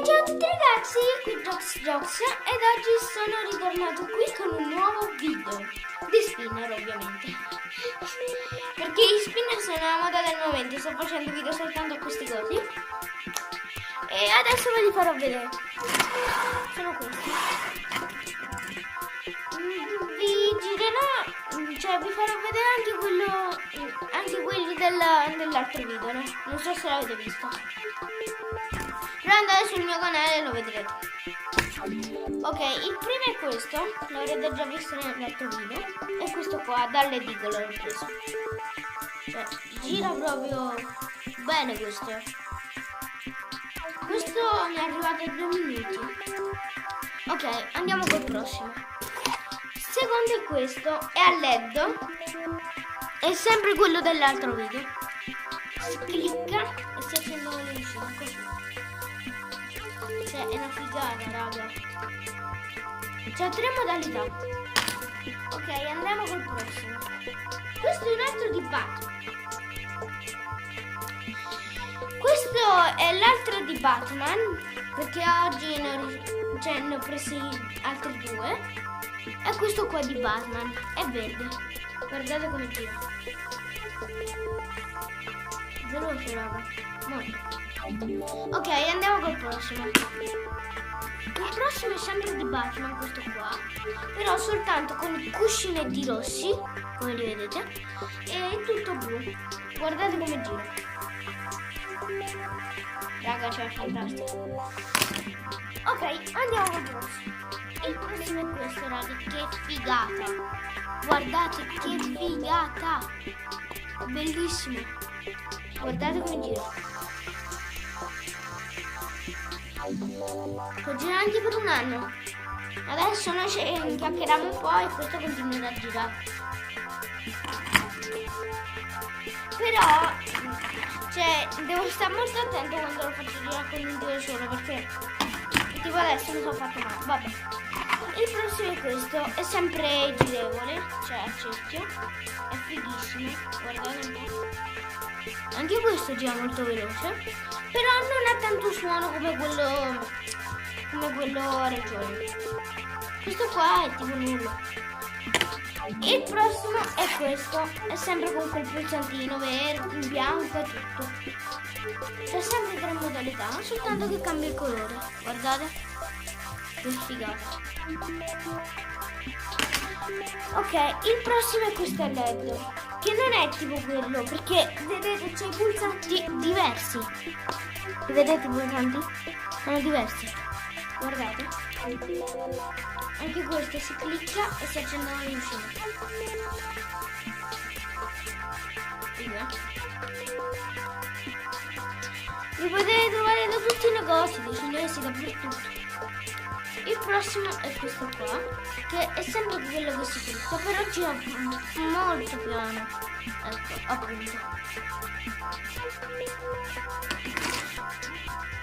Ciao a tutti ragazzi, qui Jox ed oggi sono ritornato qui con un nuovo video di spinner ovviamente, perché gli spinner sono la moda del momento. Sto facendo video soltanto a questi cosi e adesso ve li farò vedere. Sono questi. Vi girerò, cioè vi farò vedere anche quelli dell'altro video, no? Non so se l'avete visto, però andate sul mio canale e lo vedrete. Ok, il primo è questo, l'avrete già visto nell'altro video, e questo qua dall'edicola l'ho preso. Cioè, gira proprio bene questo. Questo mi è arrivato in 2 minuti. Ok, andiamo col prossimo. Il secondo è questo, è a LED, è sempre quello dell'altro video. Si clicca e si accendono le lucine così. Cioè, è una figata, raga. C'ha 3 modalità. Ok, andiamo col prossimo. Questo è un altro di Batman. Questo è l'altro di Batman, perché oggi ne ho presi altri 2. E questo qua di Batman è verde. Guardate come gira. Veloce, raga. Molto. Ok, andiamo col prossimo. Il prossimo è sempre di Batman, questo qua, però soltanto con i cuscinetti rossi, come li vedete, e tutto blu. Guardate come gira. Raga, c'è fantastico. Ok, andiamo col prossimo. Il prossimo è questo, raga, che figata. Guardate che figata. Bellissimo. Guardate come gira. Può girare anche per un anno. Adesso noi ci chiacchieriamo un po' e questo continuerà a girare. Però cioè devo stare molto attento quando lo faccio girare con un dito solo, perché tipo adesso mi sono fatto male. Vabbè. Il prossimo è questo, è sempre girevole, cioè a cerchio, è fighissimo, guardate un po'. Anche questo gira molto veloce, però non ha tanto suono come quello a regione. Questo qua è tipo nulla. Il prossimo è questo, è sempre con quel pulsantino verde, bianco e tutto. C'è sempre 3 modalità, soltanto che cambia il colore. Guardate, che figata. Ok, il prossimo è questo a LED, che non è tipo quello, perché vedete c'è i pulsanti diversi. Vedete i pulsanti? Sono diversi. Guardate. Anche questo si clicca e si accendono le lucine. Li potete trovare da tutti i negozi, dei cinesi, dappertutto. Il prossimo è questo qua, che è sempre quello che si clicca, però gira molto piano. Ecco, appunto.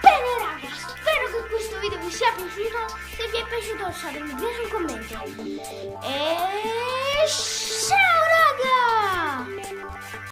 Bene raga, spero che questo video vi sia piaciuto. Se vi è piaciuto lasciate un mi piace e un commento. E ciao raga!